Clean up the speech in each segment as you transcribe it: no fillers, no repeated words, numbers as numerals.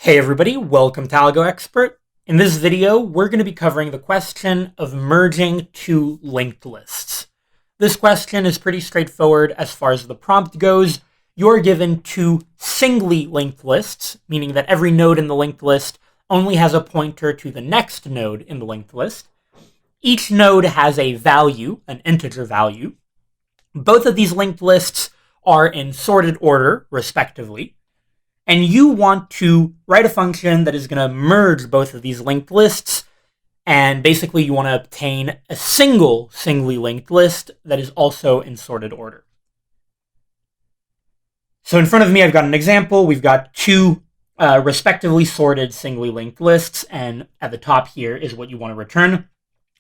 Hey everybody, welcome to AlgoExpert. In this video, we're going to be covering the question of merging two linked lists. This question is pretty straightforward as far as the prompt goes. You're given two singly linked lists, meaning that every node in the linked list only has a pointer to the next node in the linked list. Each node has a value, an integer value. Both of these linked lists are in sorted order, respectively. And you want to write a function that is going to merge both of these linked lists. And basically, you want to obtain a singly linked list that is also in sorted order. So in front of me, I've got an example. We've got two respectively sorted singly linked lists. And at the top here is what you want to return.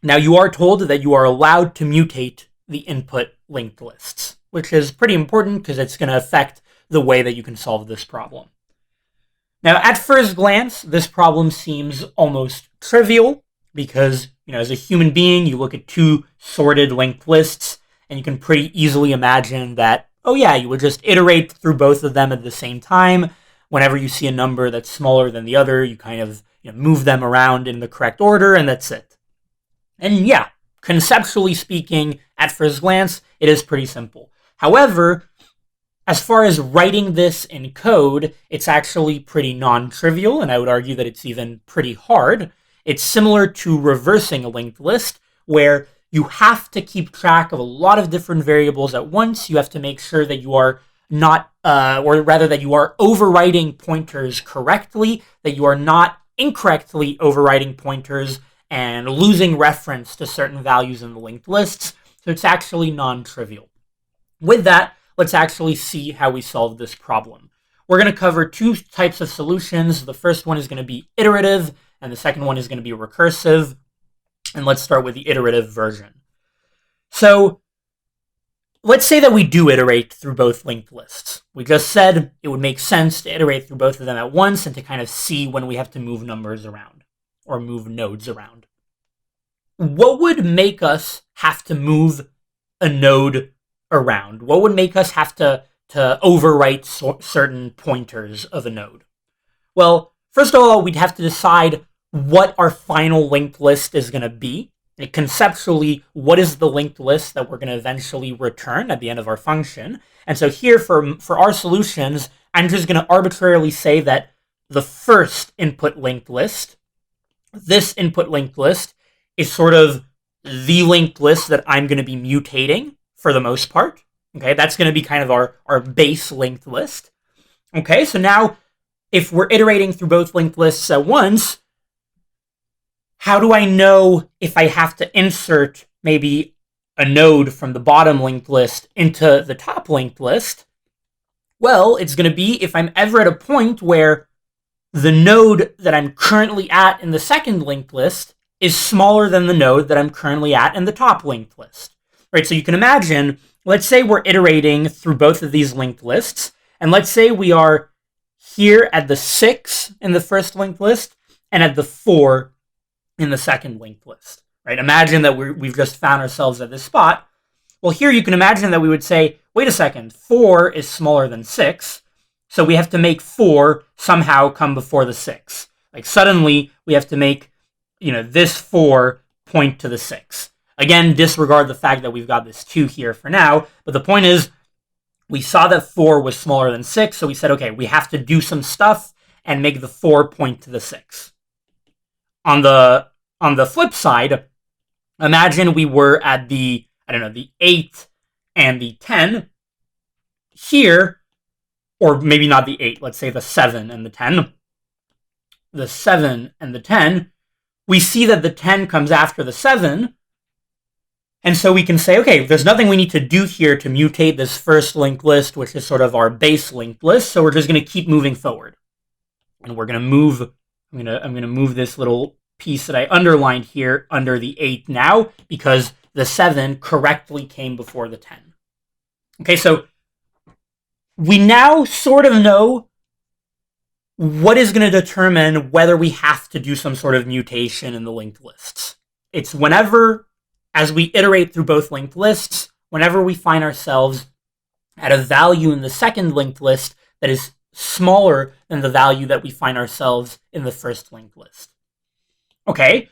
Now, you are told that you are allowed to mutate the input linked lists, which is pretty important because it's going to affect the way that you can solve this problem. Now, at first glance, this problem seems almost trivial because, as a human being, you look at two sorted linked lists and you can pretty easily imagine that, oh yeah, you would just iterate through both of them at the same time. Whenever you see a number that's smaller than the other, you kind of move them around in the correct order, and that's it. And yeah, conceptually speaking, at first glance, it is pretty simple. However, as far as writing this in code, it's actually pretty non-trivial, and I would argue that it's even pretty hard. It's similar to reversing a linked list, where you have to keep track of a lot of different variables at once. You have to make sure that you are not, that you are overwriting pointers correctly, that you are not incorrectly overwriting pointers and losing reference to certain values in the linked lists. So it's actually non-trivial. With that, let's actually see how we solve this problem. We're going to cover two types of solutions. The first one is going to be iterative, and the second one is going to be recursive. And let's start with the iterative version. So let's say that we do iterate through both linked lists. We just said it would make sense to iterate through both of them at once and to kind of see when we have to move numbers around or move nodes around. What would make us have to move a node around? What would make us have to overwrite certain pointers of a node? Well, first of all, we'd have to decide what our final linked list is going to be. And conceptually, what is the linked list that we're going to eventually return at the end of our function? And so here, for our solutions, I'm just going to arbitrarily say that the first input linked list, this input linked list, is sort of the linked list that I'm going to be mutating for the most part. Okay, that's going to be kind of our base linked list. Okay, so now if we're iterating through both linked lists at once, how do I know if I have to insert maybe a node from the bottom linked list into the top linked list? Well, it's going to be if I'm ever at a point where the node that I'm currently at in the second linked list is smaller than the node that I'm currently at in the top linked list. Right, so you can imagine, let's say we're iterating through both of these linked lists, and let's say we are here at the 6 in the first linked list and at the 4 in the second linked list. Right? Imagine that we've just found ourselves at this spot. Well, here you can imagine that we would say, wait a second, 4 is smaller than 6, so we have to make 4 somehow come before the 6. Like suddenly we have to make, this 4 point to the 6. Again, disregard the fact that we've got this 2 here for now, but the point is, we saw that 4 was smaller than 6, so we said, okay, we have to do some stuff and make the 4 point to the 6. On the flip side, imagine we were at the 8 and the 10 here, or maybe not the 8, let's say the 7 and the 10. The 7 and the 10, we see that the 10 comes after the 7, and so we can say, okay, there's nothing we need to do here to mutate this first linked list, which is sort of our base linked list. So we're just going to keep moving forward. And we're going to move, I'm going to move this little piece that I underlined here under the 8 now, because the 7 correctly came before the 10. Okay, so we now sort of know what is going to determine whether we have to do some sort of mutation in the linked lists. It's whenever, as we iterate through both linked lists, whenever we find ourselves at a value in the second linked list that is smaller than the value that we find ourselves in the first linked list. Okay,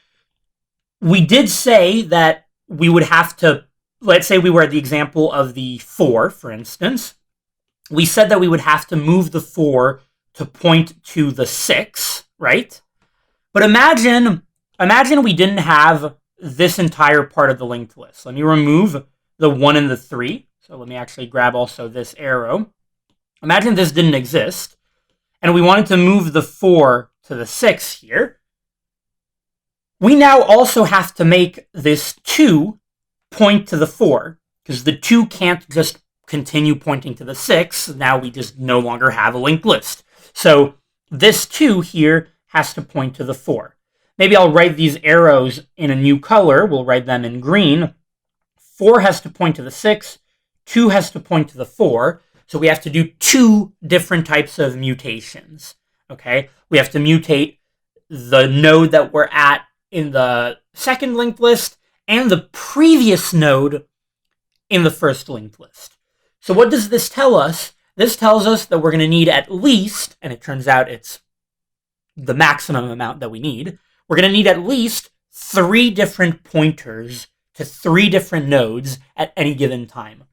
we did say that we would have to, let's say we were at the example of the 4, for instance. We said that we would have to move the 4 to point to the 6, right? But imagine we didn't have this entire part of the linked list. Let me remove the 1 and the 3. So let me actually grab also this arrow. Imagine this didn't exist, and we wanted to move the 4 to the 6 here. We now also have to make this 2 point to the 4, because the 2 can't just continue pointing to the 6. Now we just no longer have a linked list. So this 2 here has to point to the 4. Maybe I'll write these arrows in a new color. We'll write them in green. 4 has to point to the 6. 2 has to point to the 4. So we have to do 2 different types of mutations. Okay? We have to mutate the node that we're at in the second linked list and the previous node in the first linked list. So what does this tell us? This tells us that we're going to need at least, and it turns out it's the maximum amount that we need, we're going to need at least 3 different pointers to 3 different nodes at any given time.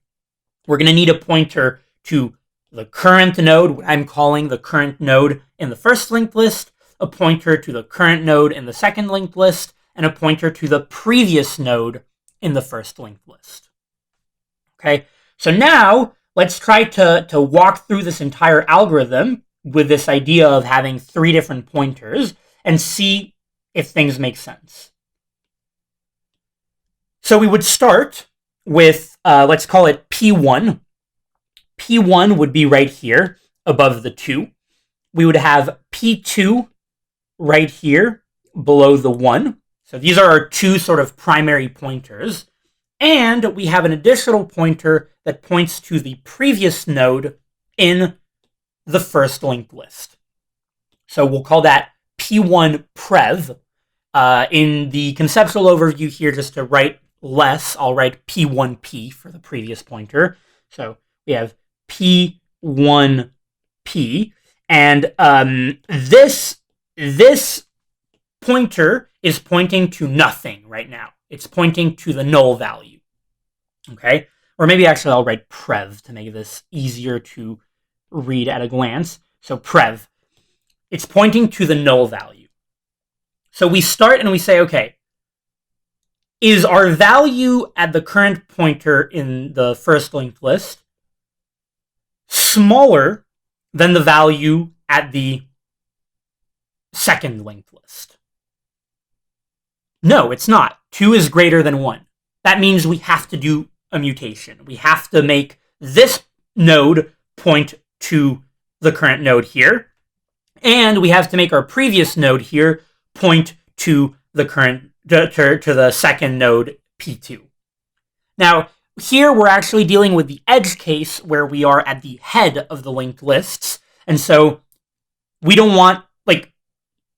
We're going to need a pointer to the current node, what I'm calling the current node in the first linked list, a pointer to the current node in the second linked list, and a pointer to the previous node in the first linked list. Okay, so now let's try to walk through this entire algorithm with this idea of having 3 different pointers and see if things make sense. So we would start with, let's call it P1. P1 would be right here above the 2. We would have P2 right here below the 1. So these are our 2 sort of primary pointers. And we have an additional pointer that points to the previous node in the first linked list. So we'll call that P1 prev. In the conceptual overview here, just to write less, I'll write P1p for the previous pointer. So we have P1p. And this pointer is pointing to nothing right now. It's pointing to the null value. Okay? Or maybe actually I'll write prev to make this easier to read at a glance. So prev. It's pointing to the null value. So we start and we say, okay, is our value at the current pointer in the first linked list smaller than the value at the second linked list? No, it's not. 2 is greater than 1. That means we have to do a mutation. We have to make this node point to the current node here, and we have to make our previous node here point to the current to the second node P2. Now, here we're actually dealing with the edge case where we are at the head of the linked lists, and so we don't want, like,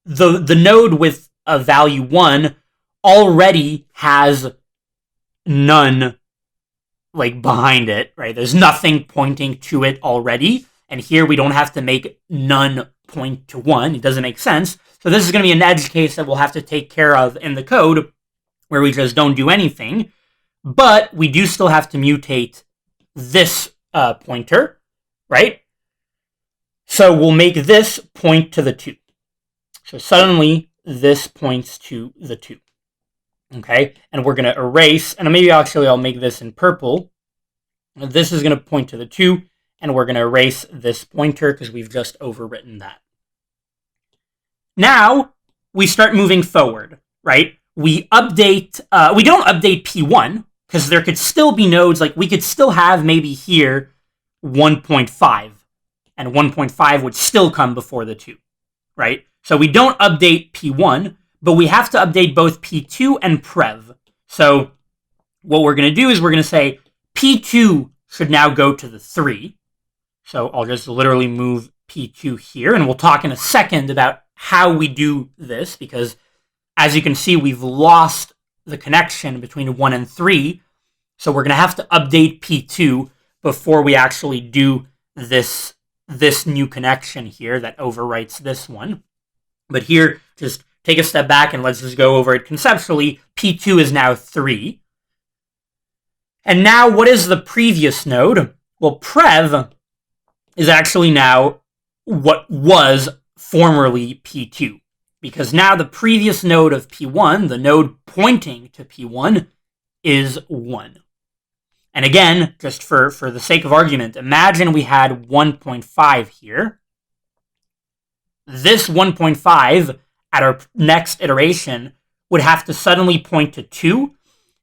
the node with a value 1 already has none, like, behind it, right? There's nothing pointing to it already, and here we don't have to make none point to 1. It doesn't make sense. So this is going to be an edge case that we'll have to take care of in the code where we just don't do anything, but we do still have to mutate this pointer, right? So we'll make this point to the 2. So suddenly this points to the 2. Okay, and we're going to erase, and maybe actually I'll make this in purple. This is going to point to the 2, and we're going to erase this pointer because we've just overwritten that. Now we start moving forward, right? We update, we don't update P1 because there could still be nodes, like we could still have maybe here 1.5, and 1.5 would still come before the 2, right? So we don't update P1, but we have to update both P2 and prev. So what we're going to do is we're going to say P2 should now go to the 3. So I'll just literally move P2 here, and we'll talk in a second about how we do this, because as you can see, we've lost the connection between 1 and 3. So we're going to have to update P2 before we actually do this this new connection here that overwrites this one. But here, just take a step back and let's just go over it conceptually. P2 is now 3. And now what is the previous node? Well, prev is actually now what was formerly P2. Because now the previous node of P1, the node pointing to P1, is 1. And again, just for the sake of argument, imagine we had 1.5 here. This 1.5 at our next iteration would have to suddenly point to 2,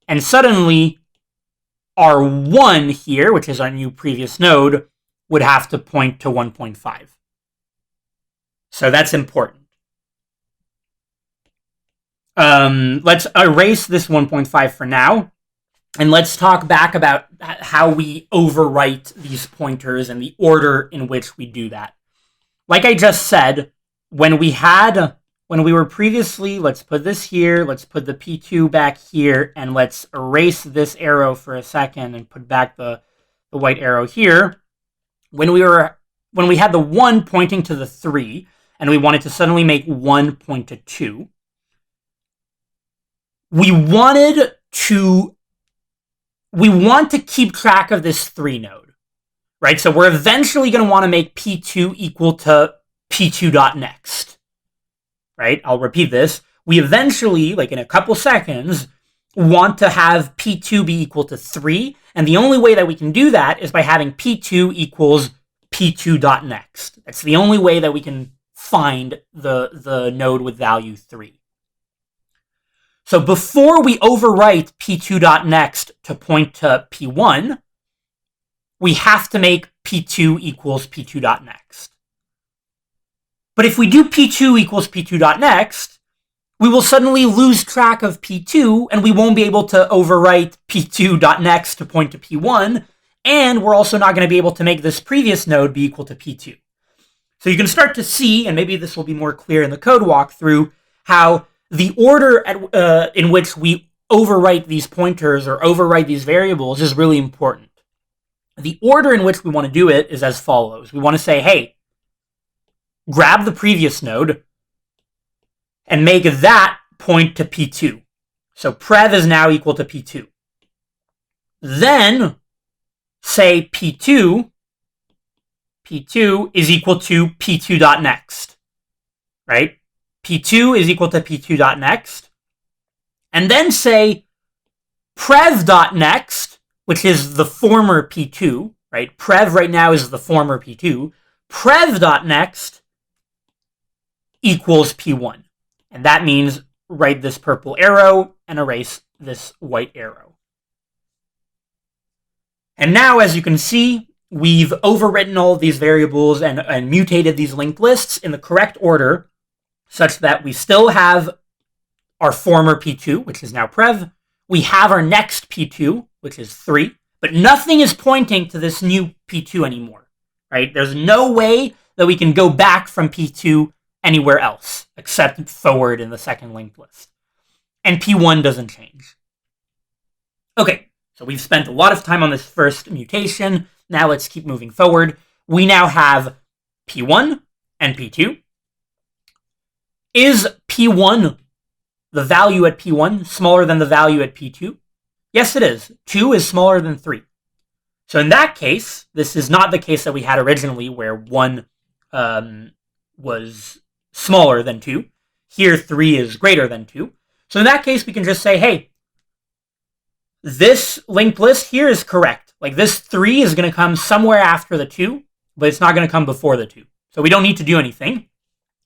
and suddenly our 1 here, which is our new previous node, would have to point to 1.5. So that's important. Let's erase this 1.5 for now, and let's talk back about how we overwrite these pointers and the order in which we do that. Like I just said, when we were previously, let's put this here, let's put the P2 back here, and let's erase this arrow for a second and put back the white arrow here. When we had the 1 pointing to the 3, and we wanted to suddenly make 1 point to 2, we want to keep track of this 3 node, right? So we're eventually going to want to make P2 equal to P2.next, right? I'll repeat this. We eventually, like in a couple seconds, want to have P2 be equal to 3, and the only way that we can do that is by having P2 equals P2.next. That's the only way that we can find the node with value 3. So before we overwrite P2.next to point to P1, we have to make P2 equals P2.next. But if we do P2 equals P2.next, we will suddenly lose track of P2, and we won't be able to overwrite P2.next to point to P1, and we're also not going to be able to make this previous node be equal to P2. So you can start to see, and maybe this will be more clear in the code walkthrough, how the order in which we overwrite these pointers or overwrite these variables is really important. The order in which we want to do it is as follows. We want to say, hey, grab the previous node and make that point to P2. So prev is now equal to P2. Then say P2 is equal to P2.next, right? P2 is equal to P2.next, and then say prev.next, which is the former P2, right? Prev right now is the former P2. Prev.next equals P1. And that means write this purple arrow and erase this white arrow. And now, as you can see, we've overwritten all of these variables and mutated these linked lists in the correct order, such that we still have our former P2, which is now prev. We have our next P2, which is 3, but nothing is pointing to this new P2 anymore, right? There's no way that we can go back from P2 anywhere else, except forward in the second linked list. And P1 doesn't change. Okay, so we've spent a lot of time on this first mutation. Now let's keep moving forward. We now have P1 and P2. Is P1, the value at P1, smaller than the value at P2? Yes, it is. 2 is smaller than 3. So in that case, this is not the case that we had originally, where 1 was smaller than 2. Here, 3 is greater than 2. So in that case, we can just say, hey, this linked list here is correct. Like, this 3 is going to come somewhere after the 2, but it's not going to come before the 2. So we don't need to do anything.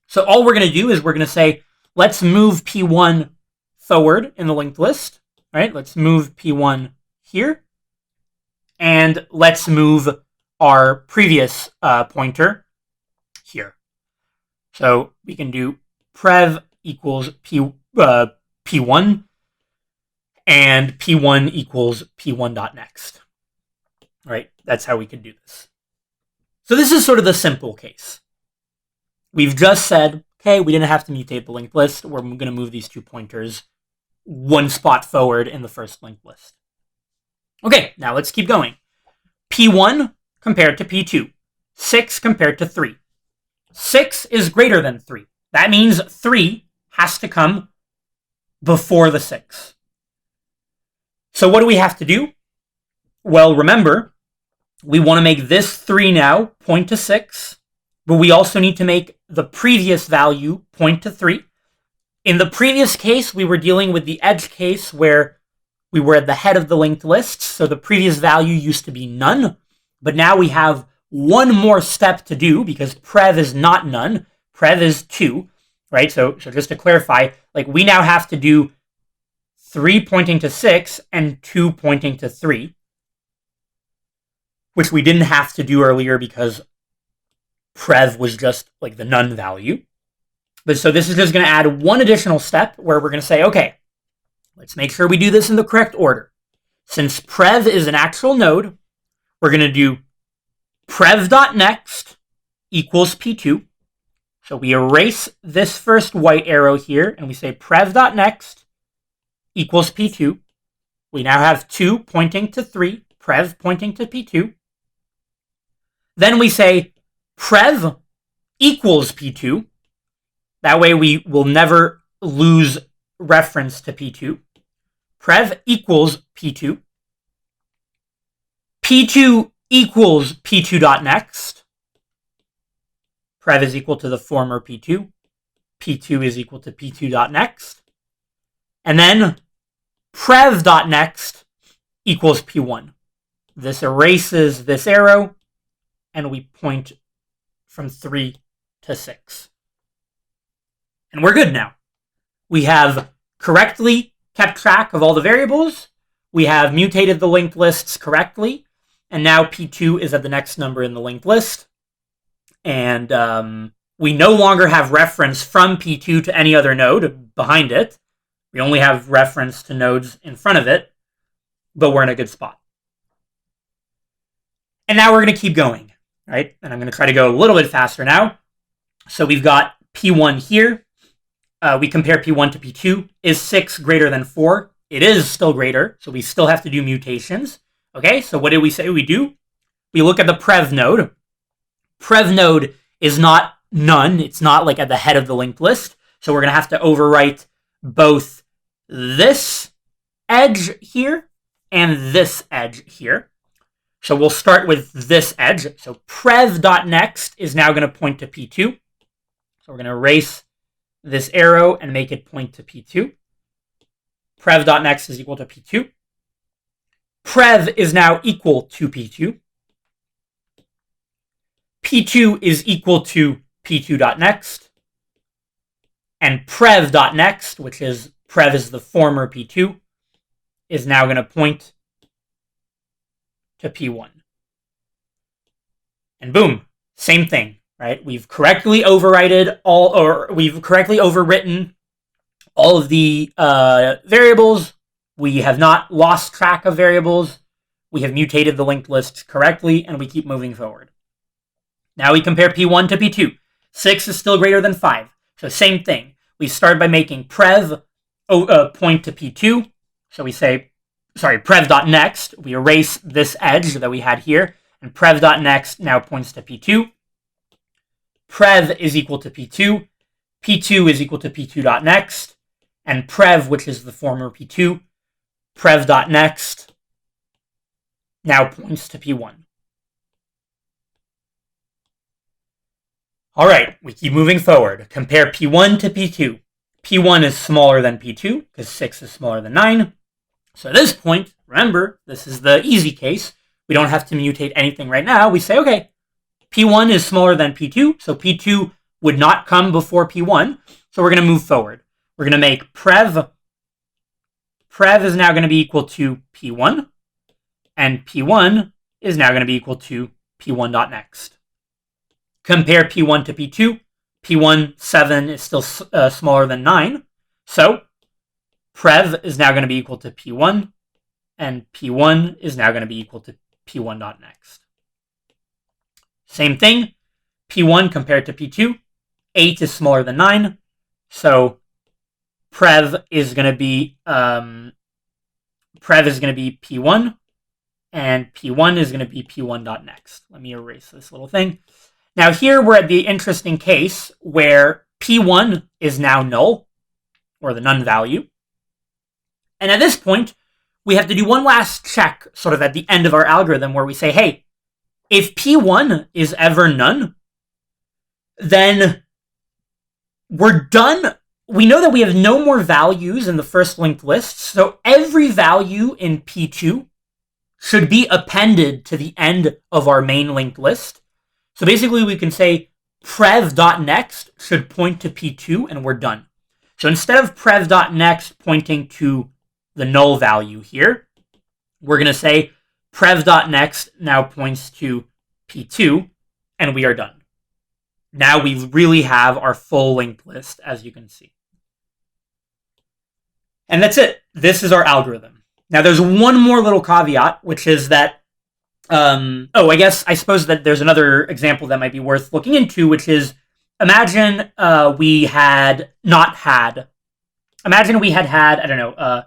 So all we're going to do is we're going to say, let's move P1 forward in the linked list. Right? Let's move P1 here. And let's move our previous pointer here. So we can do prev equals P1 and P1 equals P1.next. Right? That's how we can do this. So this is sort of the simple case. We've just said, okay, we didn't have to mutate the linked list. We're going to move these 2 pointers 1 spot forward in the first linked list. Okay, now let's keep going. P1 compared to P2. 6 compared to 3. 6 is greater than 3. That means 3 has to come before the 6. So what do we have to do? Well, remember, we want to make this 3 now point to 6, but we also need to make the previous value point to 3. In the previous case, we were dealing with the edge case where we were at the head of the linked list, so the previous value used to be none, but now we have one more step to do because prev is not none, prev is 2, right? So just to clarify, like we now have to do 3 pointing to 6 and 2 pointing to 3, which we didn't have to do earlier because prev was just like the none value. But so this is just going to add one additional step where we're going to say, okay, let's make sure we do this in the correct order. Since prev is an actual node, we're going to do prev.next equals p2. So we erase this first white arrow here and we say prev.next equals p2. We now have 2 pointing to 3, prev pointing to p2. Then we say prev equals p2. That way we will never lose reference to p2. Prev equals p2. p2 equals p2.next. Prev is equal to the former p2. p2 is equal to p2.next. And then prev.next equals p1. This erases this arrow, and we point from 3 to 6. And we're good now. We have correctly kept track of all the variables. We have mutated the linked lists correctly. And now P2 is at the next number in the linked list. And we no longer have reference from P2 to any other node behind it. We only have reference to nodes in front of it. But we're in a good spot. And now we're going to keep going, right? And I'm going to try to go a little bit faster now. So we've got P1 here. We compare P1 to P2. Is 6 greater than 4? It is still greater, so we still have to do mutations. Okay, so what did we say we do? We look at the prev node. Prev node is not none. It's not like at the head of the linked list. So we're going to have to overwrite both this edge here and this edge here. So we'll start with this edge. So prev.next is now going to point to P2. So we're going to erase this arrow and make it point to P2. Prev.next is equal to P2. Prev is now equal to P2. P2 is equal to P2.next. And prev.next, which is prev is the former P2, is now going to point to P1. And boom, same thing, right? We've correctly overwritten all of the variables. We have not lost track of variables. We have mutated the linked lists correctly, and we keep moving forward. Now we compare P1 to P2. 6 is still greater than 5. So same thing. We start by making prev point to P2. So we say, prev.next. We erase this edge that we had here. And prev.next now points to P2. Prev is equal to P2. P2 is equal to P2.next. And prev, which is the former P2, prev.next now points to P1. All right, we keep moving forward. Compare P1 to P2. P1 is smaller than P2 because 6 is smaller than 9. So at this point, remember, this is the easy case. We don't have to mutate anything right now. We say, okay, P1 is smaller than P2, so P2 would not come before P1. So we're going to move forward. We're going to make prev. Prev is now going to be equal to P1, and P1 is now going to be equal to P1.next. Compare P1 to P2. P1, 7 is still smaller than 9. So prev is now going to be equal to P1, and P1 is now going to be equal to P1.next. Same thing. P1 compared to P2. 8 is smaller than 9. So prev is going to be P1, and P1 is going to be P1.next. Let me erase this little thing. Now here we're at the interesting case where P1 is now null, or the none value. And at this point, we have to do one last check sort of at the end of our algorithm where we say, hey, if P1 is ever none, then we're done. We know that we have no more values in the first linked list, so every value in P2 should be appended to the end of our main linked list. So basically we can say prev.next should point to P2 and we're done. So instead of prev.next pointing to the null value here, we're going to say prev.next now points to P2 and we are done. Now we really have our full linked list, as you can see. And that's it. This is our algorithm. Now there's one more little caveat, which is that I suppose that there's another example that might be worth looking into, which is imagine we had, I don't know,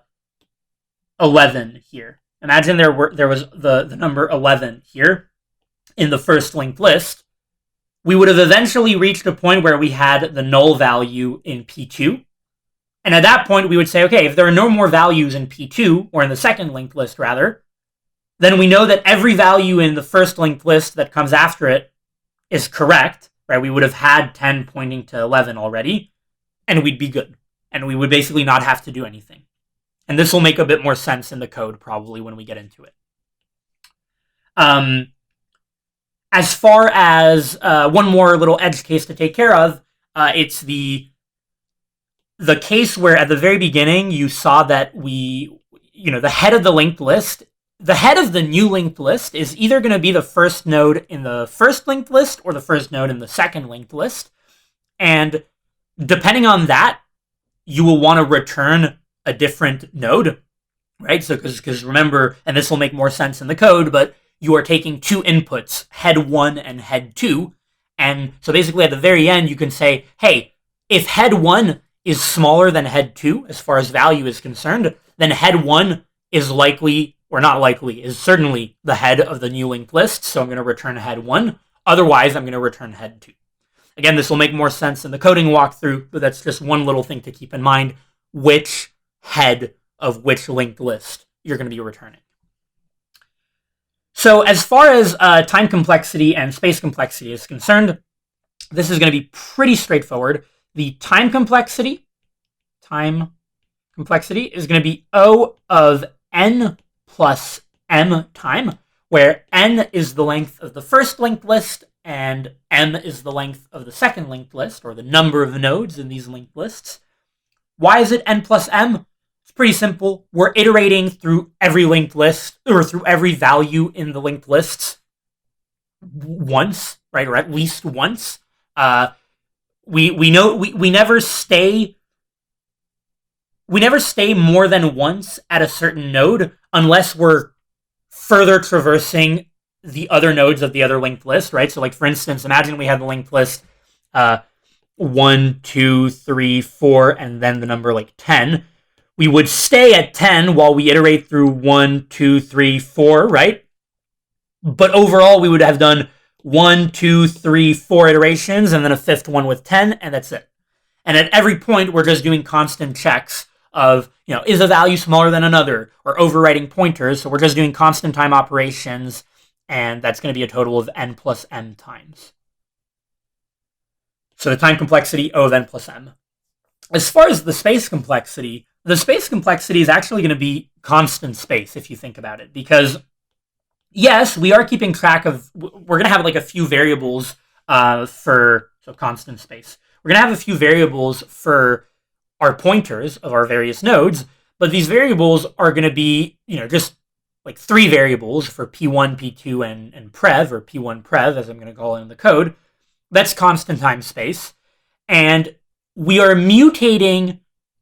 11 here. Imagine there was the number 11 here in the first linked list. We would have eventually reached a point where we had the null value in P2. And at that point, we would say, okay, if there are no more values in P2, or in the second linked list rather, then we know that every value in the first linked list that comes after it is correct, right? We would have had 10 pointing to 11 already, and we'd be good. And we would basically not have to do anything. And this will make a bit more sense in the code probably when we get into it. As far as one more little edge case to take care of, it's the case where at the very beginning you saw that the head of the linked list, the head of the new linked list is either going to be the first node in the first linked list or the first node in the second linked list. And depending on that, you will want to return a different node, right? So because remember, and this will make more sense in the code, but you are taking two inputs, head 1 and head 2. And so basically at the very end, you can say, hey, if head 1 is smaller than head 2 as far as value is concerned, then head 1 is likely, or not likely, is certainly the head of the new linked list. So I'm going to return head 1. Otherwise, I'm going to return head 2. Again, this will make more sense in the coding walkthrough, but that's just one little thing to keep in mind, which head of which linked list you're going to be returning. So as far as time complexity and space complexity is concerned, this is going to be pretty straightforward. The time complexity is going to be O of n plus m time, where n is the length of the first linked list and m is the length of the second linked list, or the number of nodes in these linked lists. Why is it n plus m? It's pretty simple. We're iterating through every linked list, or through every value in the linked lists once, right? Or at least once. We never stay more than once at a certain node unless we're further traversing the other nodes of the other linked list, right? So like, for instance, imagine we have the linked list 1, 2, 3, 4, and then the number like 10. We would stay at 10 while we iterate through 1, 2, 3, 4, right? But overall, we would have done 1, 2, 3, 4 iterations, and then a fifth one with 10, and that's it. And at every point, we're just doing constant checks of, is a value smaller than another, or overwriting pointers. So we're just doing constant time operations, and that's going to be a total of n plus m times. So the time complexity, O of n plus m. As far as the space complexity is actually going to be constant space, if you think about it, because yes, we are keeping track of, we're going to have like a few variables for constant space. We're going to have a few variables for our pointers of our various nodes, but these variables are going to be, just like 3 variables for P1, P2, and prev, or P1 prev, as I'm going to call it in the code. That's constant time space. And we are mutating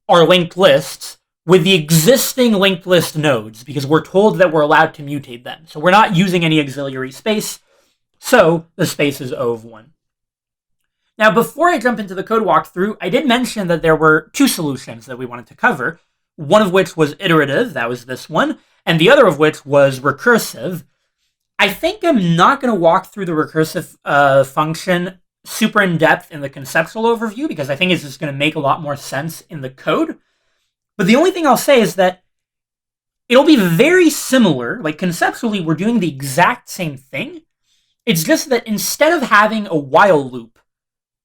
our linked lists with the existing linked list nodes because we're told that we're allowed to mutate them. So we're not using any auxiliary space. So the space is O of 1. Now, before I jump into the code walkthrough, I did mention that there were 2 solutions that we wanted to cover, one of which was iterative, that was this one, and the other of which was recursive. I think I'm not going to walk through the recursive function super in depth in the conceptual overview because I think it's just going to make a lot more sense in the code. But the only thing I'll say is that it'll be very similar. Like conceptually, we're doing the exact same thing. It's just that instead of having a while loop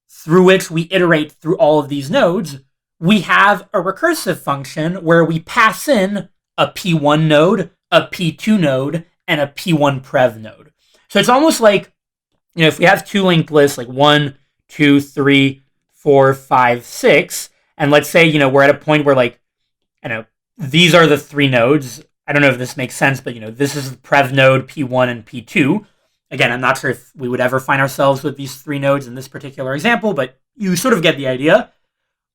through which we iterate through all of these nodes, we have a recursive function where we pass in a P1 node, a P2 node, and a P1 prev node. So it's almost like, if we have two linked lists, like 1, 2, 3, 4, 5, 6, and let's say, we're at a point where these are the three nodes. I don't know if this makes sense, but this is the prev node, P1 and P2. Again, I'm not sure if we would ever find ourselves with these three nodes in this particular example, but you sort of get the idea.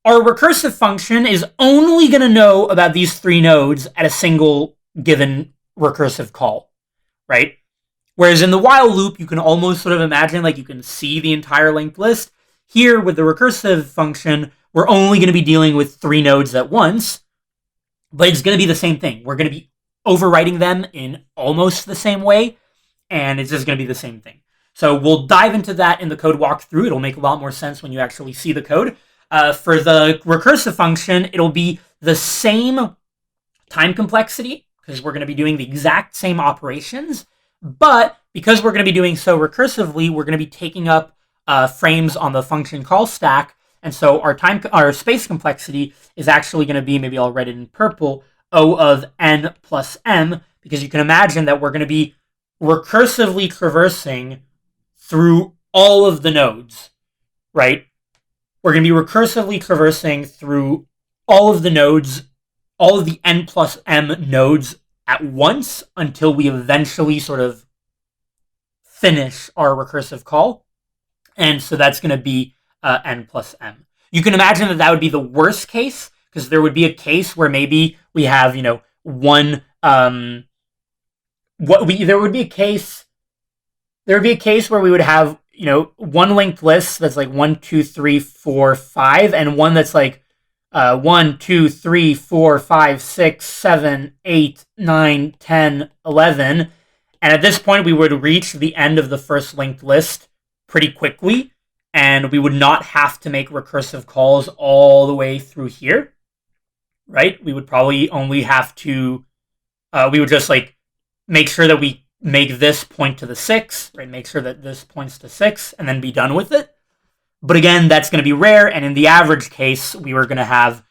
Our recursive function is only going to know about these three nodes at a single given recursive call, right? Whereas in the while loop, you can almost sort of imagine like you can see the entire linked list. Here with the recursive function, we're only going to be dealing with three nodes at once, but it's going to be the same thing. We're going to be overwriting them in almost the same way, and it's just going to be the same thing. So we'll dive into that in the code walkthrough. It'll make a lot more sense when you actually see the code. For the recursive function, it'll be the same time complexity because we're going to be doing the exact same operations. But because we're going to be doing so recursively, we're going to be taking up frames on the function call stack. And so our space complexity is actually going to be, maybe I'll write it in purple, O of n plus m, because you can imagine that we're going to be recursively traversing through all of the nodes, right? We're going to be recursively traversing through all of the nodes, all of the n plus m nodes at once until we eventually sort of finish our recursive call. And so that's going to be n plus m. You can imagine that would be the worst case, because there would be a case where maybe we have, one, there would be a case where we would have, one linked list that's like 1, 2, 3, 4, 5, and one that's like 1, 2, 3, 4, 5, 6, 7, 8, 9, 10, 11. And at this point, we would reach the end of the first linked list pretty quickly, and we would not have to make recursive calls all the way through here, right? We would probably only have to, we would just make sure that we make this point to the 6, right? Make sure that this points to 6, and then be done with it. But again, that's going to be rare, and in the average case, we were going to have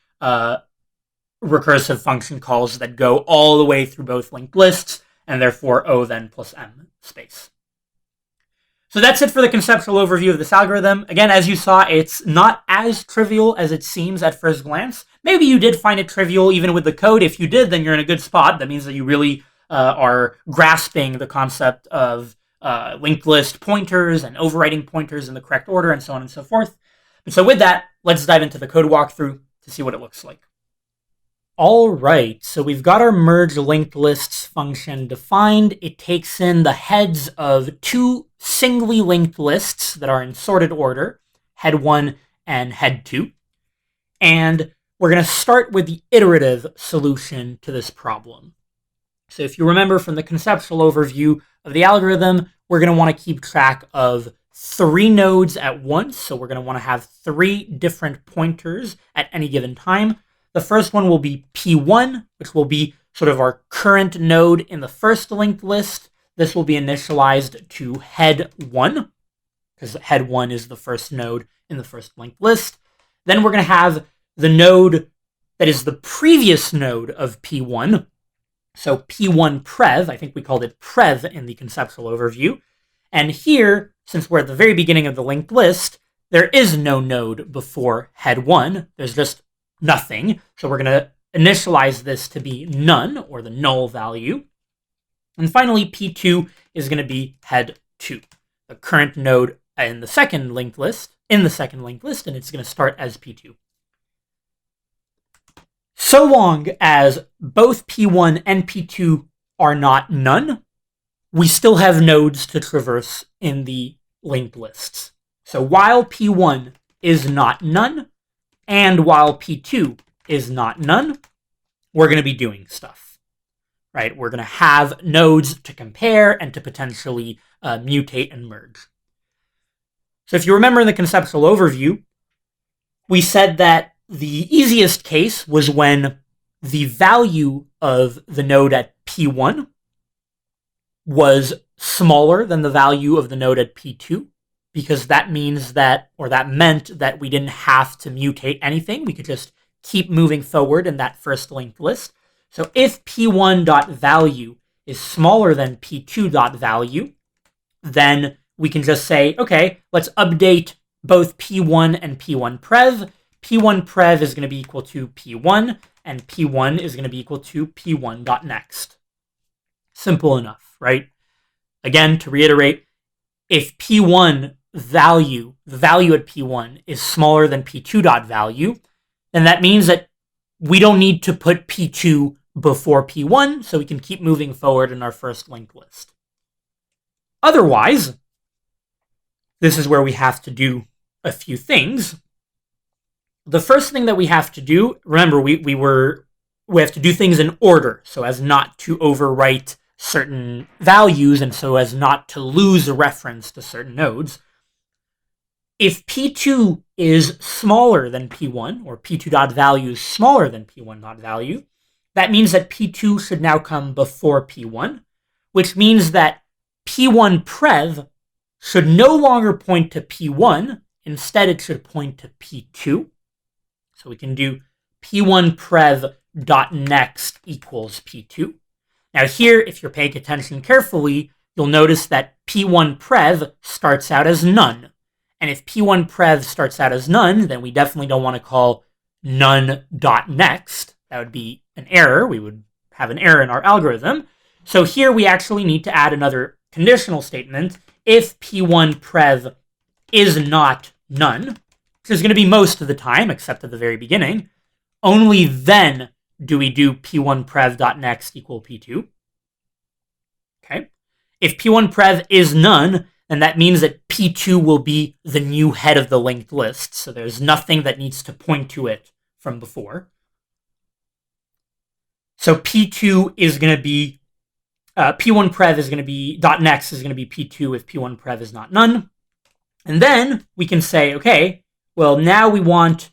recursive function calls that go all the way through both linked lists, and therefore O then plus M space. So that's it for the conceptual overview of this algorithm. Again, as you saw, it's not as trivial as it seems at first glance. Maybe you did find it trivial even with the code. If you did, then you're in a good spot. That means that you really are grasping the concept of linked list pointers and overwriting pointers in the correct order and so on and so forth. And so with that, let's dive into the code walkthrough to see what it looks like. All right, so we've got our merge linked lists function defined. It takes in the heads of two singly linked lists that are in sorted order, head 1 and head 2. And we're going to start with the iterative solution to this problem. So if you remember from the conceptual overview of the algorithm, we're going to want to keep track of 3 nodes at once. So we're going to want to have 3 different pointers at any given time. The first one will be P1, which will be sort of our current node in the first linked list. This will be initialized to head 1, because head 1 is the first node in the first linked list. Then we're going to have the node that is the previous node of P1. So P1 prev, I think we called it prev in the conceptual overview. And here, since we're at the very beginning of the linked list, there is no node before head 1. There's just nothing. So we're going to initialize this to be none, or the null value. And finally, P2 is going to be head 2, the current node in the second linked list, and it's going to start as P2. So long as both P1 and P2 are not none, we still have nodes to traverse in the linked lists. So while P1 is not none, and while P2 is not none, we're going to be doing stuff, right? We're going to have nodes to compare and to potentially mutate and merge. So if you remember in the conceptual overview, we said that the easiest case was when the value of the node at P1 was smaller than the value of the node at P2, because that means that, or that meant that we didn't have to mutate anything. We could just keep moving forward in that first linked list. So if P1.value is smaller than P2.value, then we can just say, okay, let's update both P1 and P1 prev. P1 prev is going to be equal to P1, and P1 is going to be equal to P1.next. Simple enough, right? Again, to reiterate, if P1 value, the value at P1 is smaller than P2.value, then that means that we don't need to put P2 before P1, so we can keep moving forward in our first linked list. Otherwise, this is where we have to do a few things. The first thing that we have to do, remember, we have to do things in order so as not to overwrite certain values and so as not to lose a reference to certain nodes. If P2 is smaller than P1, or P2.value is smaller than P1.value, that means that P2 should now come before P1, which means that P1 prev should no longer point to P1. Instead, it should point to P2. So we can do P1 prev dot next equals P2. Now here, if you're paying attention carefully, you'll notice that P1 prev starts out as none. And if P1 prev starts out as none, then we definitely don't want to call none.next. That would be an error. We would have an error in our algorithm. So here we actually need to add another conditional statement. If P1 prev is not none, which is going to be most of the time, except at the very beginning, only then do we do P1 prev.next equal P2. Okay. If P1 prev is none, then that means that P2 will be the new head of the linked list. So there's nothing that needs to point to it from before. So P2 is going to be, P1 prev is going to be, .next is going to be P2 if P1 prev is not none. And then we can say, okay, well, now we want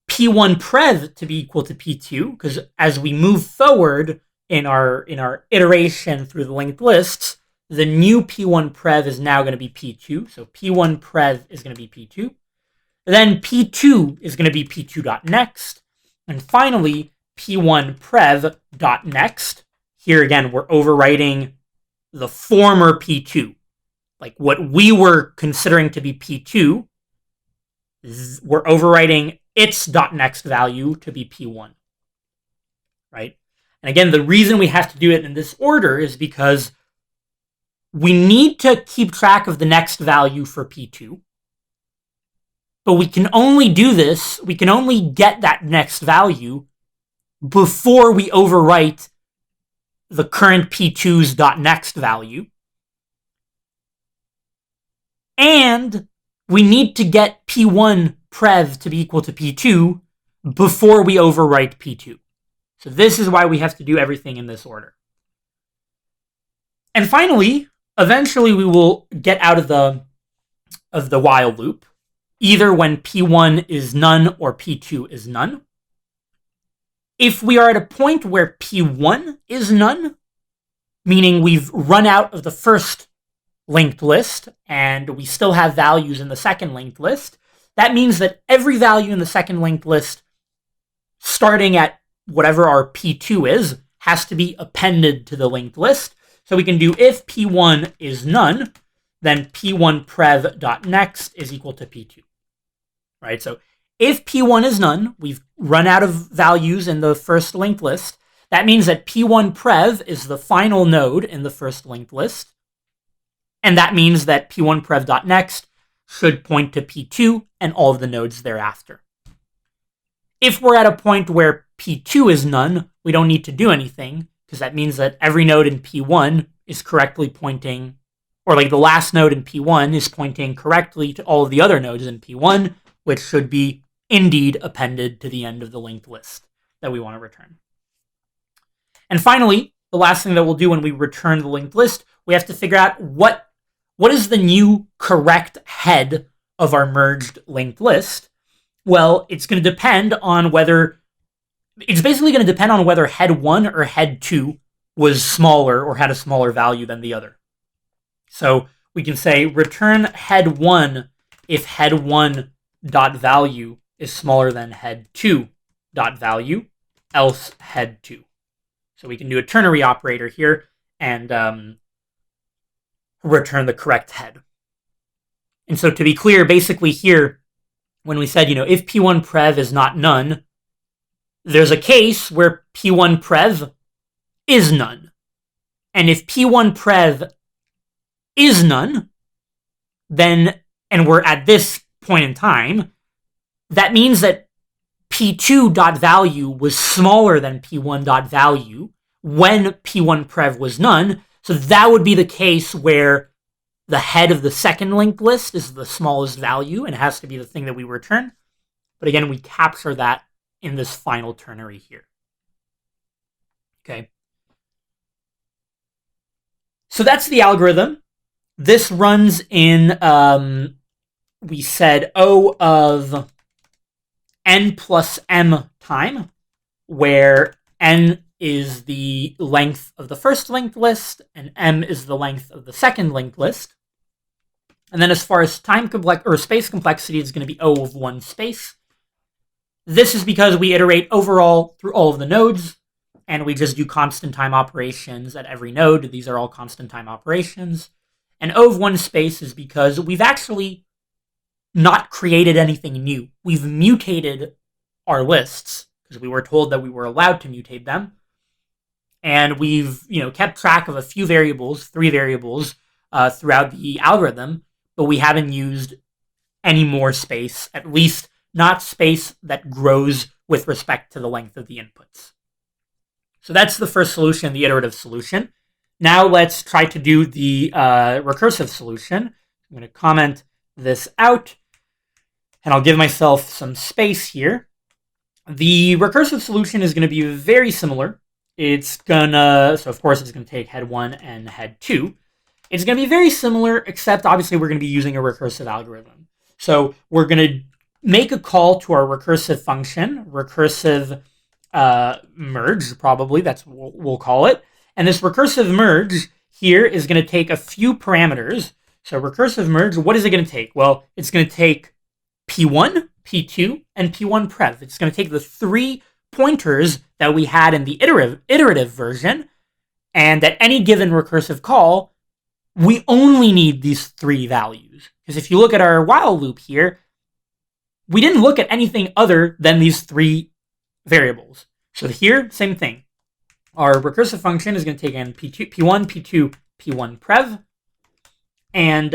P1 prev to be equal to P2, because as we move forward in our iteration through the linked lists, the new P1 prev is now going to be P2. So P1 prev is going to be P2. Then P2 is going to be P2.next. And finally, P1 prev.next. Here again, we're overwriting the former P2. Like what we were considering to be P2, we're overwriting its .next value to be P1. Right? And again, the reason we have to do it in this order is because we need to keep track of the next value for P2. But we can only do this, we can only get that next value before we overwrite the current P2's .next value. And we need to get P1 prev to be equal to P2 before we overwrite P2. So this is why we have to do everything in this order. And finally, eventually we will get out of the while loop, either when P1 is none or P2 is none. If we are at a point where P1 is none, meaning we've run out of the first linked list and we still have values in the second linked list, that means that every value in the second linked list, starting at whatever our P2 is, has to be appended to the linked list. So we can do if P1 is none, then P1 prev.next is equal to P2. Right? So if P1 is none, we've run out of values in the first linked list. That means that P1 prev is the final node in the first linked list. And that means that P1 prev.next should point to P2 and all of the nodes thereafter. If we're at a point where P2 is none, we don't need to do anything, because that means that every node in P1 is correctly pointing, or like the last node in P1 is pointing correctly to all of the other nodes in P1, which should be indeed appended to the end of the linked list that we want to return. And finally, the last thing that we'll do when we return the linked list, we have to figure out what is the new correct head of our merged linked list. Well, it's going to depend on whether head 1 or head 2 was smaller or had a smaller value than the other. So we can say return head 1 if head 1 dot value is smaller than head 2 dot value, else head 2. So we can do a ternary operator here and return the correct head. And so to be clear, basically here, when we said, if P1 prev is not none, there's a case where P1 prev is none. And if P1 prev is none, then, and we're at this point in time, that means that P2 dot value was smaller than P1 dot value when P1 prev was none. So that would be the case where the head of the second linked list is the smallest value and has to be the thing that we return. But again, we capture that in this final ternary here. Okay. So that's the algorithm. This runs in, we said, O of n plus m time, where n is the length of the first linked list and m is the length of the second linked list. And then as far as space complexity, is going to be O of 1 space. This is because we iterate overall through all of the nodes, and we just do constant time operations at every node. These are all constant time operations. And O of 1 space is because we've actually not created anything new. We've mutated our lists because we were told that we were allowed to mutate them. And we've, kept track of a few variables, 3 variables, throughout the algorithm, but we haven't used any more space, at least not space that grows with respect to the length of the inputs. So that's the first solution, the iterative solution. Now let's try to do the recursive solution. I'm going to comment this out, and I'll give myself some space here. The recursive solution is going to be very similar. So of course it's going to take head 1 and head 2. It's going to be very similar, except obviously we're going to be using a recursive algorithm. So we're going to make a call to our recursive function, recursive merge, probably, that's what we'll call it. And this recursive merge here is going to take a few parameters. So recursive merge, what is it going to take? Well, it's going to take P1, P2, and P1 prev. It's going to take the 3 pointers that we had in the iterative version, and at any given recursive call, we only need these 3 values. Because if you look at our while loop here, we didn't look at anything other than these 3 variables. So here, same thing. Our recursive function is going to take in P1, P2, P1 prev. And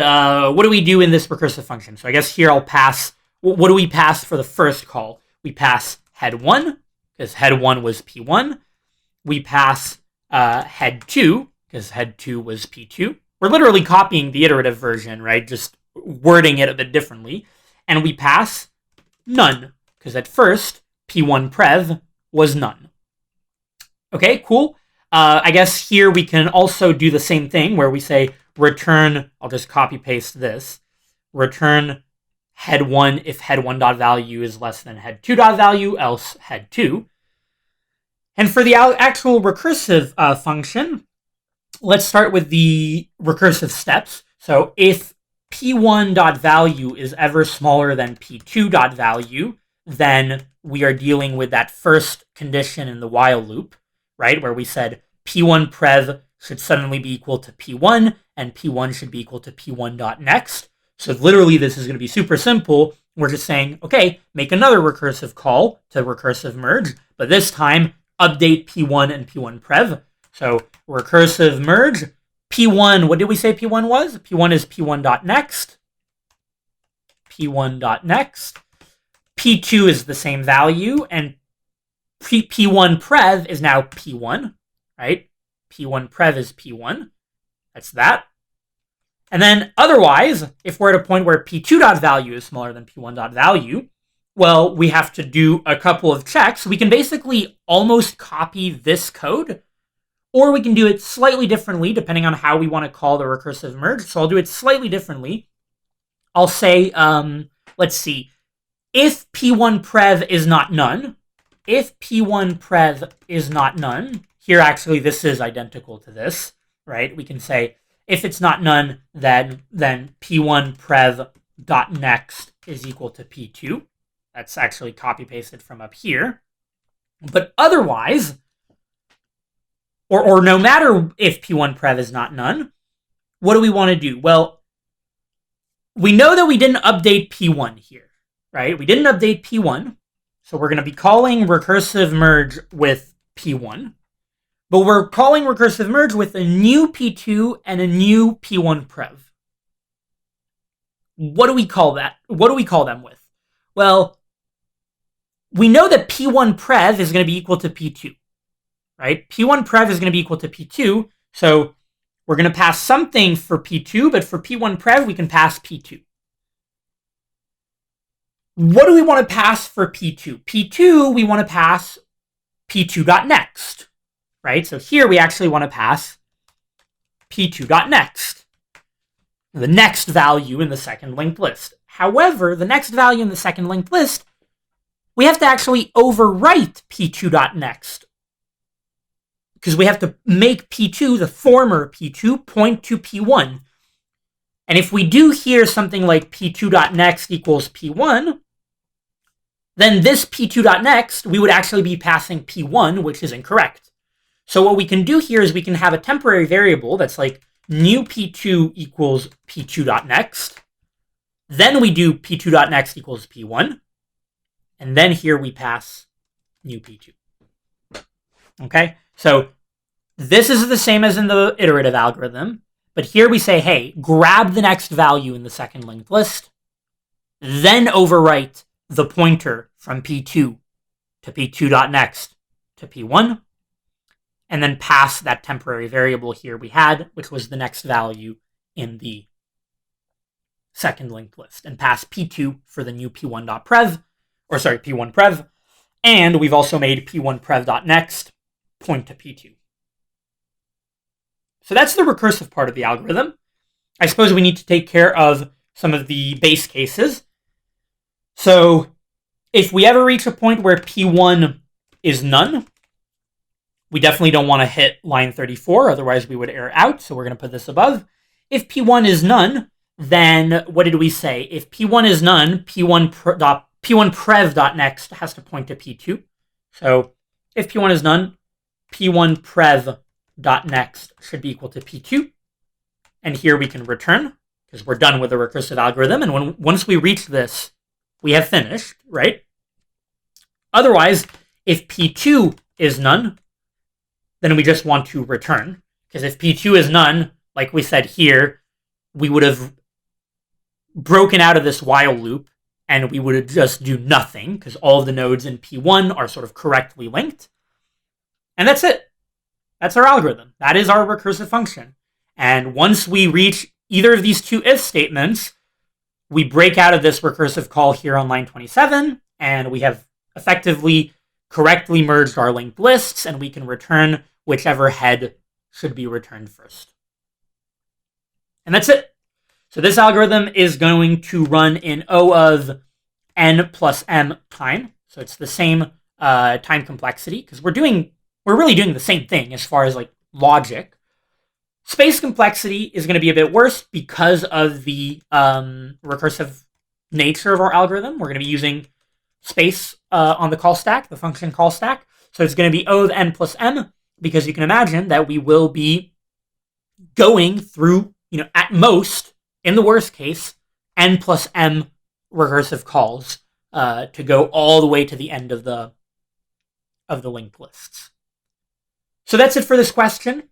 what do we do in this recursive function? So I guess here I'll pass, what do we pass for the first call? We pass head 1, because head 1 was P1. We pass head 2, because head 2 was P2. We're literally copying the iterative version, right? Just wording it a bit differently. And we pass none, because at first, P1 prev was none. Okay, cool. I guess here we can also do the same thing where we say return, I'll just copy paste this, return head 1 if head 1 dot value is less than head 2 dot value, else head 2. And for the actual recursive function, let's start with the recursive steps. So if P1 dot value is ever smaller than P2 dot value, then we are dealing with that first condition in the while loop, right? Where we said P1 prev should suddenly be equal to P1, and P1 should be equal to P1 dot next. So literally this is going to be super simple. We're just saying, okay, make another recursive call to recursive merge, but this time update P1 and P1 prev. So recursive merge, P1, what did we say P1 was? P1 is P1 dot next. P1 dot next. P2 is the same value, and P1 prev is now P1, right? P1 prev is P1. That's that. And then otherwise, if we're at a point where P2 dot value is smaller than P1 dot value, well, we have to do a couple of checks. We can basically almost copy this code Or we can do it slightly differently depending on how we want to call the recursive merge. So I'll do it slightly differently. I'll say, let's see, if P1 prev is not none, if P1 prev is not none, here actually this is identical to this, right? We can say, if it's not none, then P1 prev dot next is equal to P2. That's actually copy pasted from up here. But otherwise, or no matter if P1 prev is not none, what do we want to do? Well, we know that we didn't update P1 here, right? We didn't update P1, so we're going to be calling recursive merge with P1. But we're calling recursive merge with a new P2 and a new P1 prev. What do we call that? What do we call them with? Well, we know that P1 prev is going to be equal to P2, right? P1 prev is going to be equal to P2, so we're going to pass something for P2, but for P1 prev, we can pass P2. What do we want to pass for P2? P2, we want to pass P2.next, right? So here we actually want to pass P2.next, the next value in the second linked list. However, the next value in the second linked list, we have to actually overwrite P2.next, because we have to make P2, the former P2, point to P1. And if we do here something like P2.next equals P1, then this P2.next, we would actually be passing P1, which is incorrect. So what we can do here is we can have a temporary variable that's like new P2 equals P2.next. Then we do P2.next equals P1. And then here we pass new P2. Okay, so this is the same as in the iterative algorithm, but here we say, hey, grab the next value in the second linked list, then overwrite the pointer from P2 to P2.next to P1, and then pass that temporary variable here we had, which was the next value in the second linked list, and pass P2 for the new P1.prev, or sorry, P1 prev, and we've also made P1 prev.next point to P2. So that's the recursive part of the algorithm. I suppose we need to take care of some of the base cases. So if we ever reach a point where P1 is none, we definitely don't want to hit line 34, otherwise we would error out, so we're going to put this above. If P1 is none, then what did we say? If P1 is none, P1 prev.next has to point to P2. So if P1 is none, P1 prev.next should be equal to P2. And here we can return, because we're done with the recursive algorithm. And once we reach this, we have finished, right? Otherwise, if P2 is none, then we just want to return. Because if P2 is none, like we said here, we would have broken out of this while loop and we would just do nothing because all of the nodes in P1 are sort of correctly linked. And that's it. That's our algorithm. That is our recursive function. And once we reach either of these two if statements, we break out of this recursive call here on line 27, and we have effectively correctly merged our linked lists, and we can return whichever head should be returned first. And that's it. So this algorithm is going to run in O of n plus m time. So it's the same time complexity, because we're really doing the same thing as far as like logic. Space complexity is going to be a bit worse because of the recursive nature of our algorithm. We're going to be using space on the call stack, the function call stack. So it's going to be O of n plus m, because you can imagine that we will be going through, at most, in the worst case, n plus m recursive calls to go all the way to the end of the linked lists. So that's it for this question.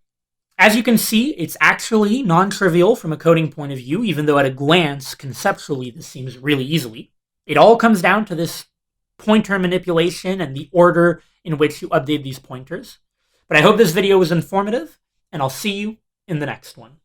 As you can see, it's actually non-trivial from a coding point of view, even though at a glance, conceptually, this seems really easy. It all comes down to this pointer manipulation and the order in which you update these pointers. But I hope this video was informative, and I'll see you in the next one.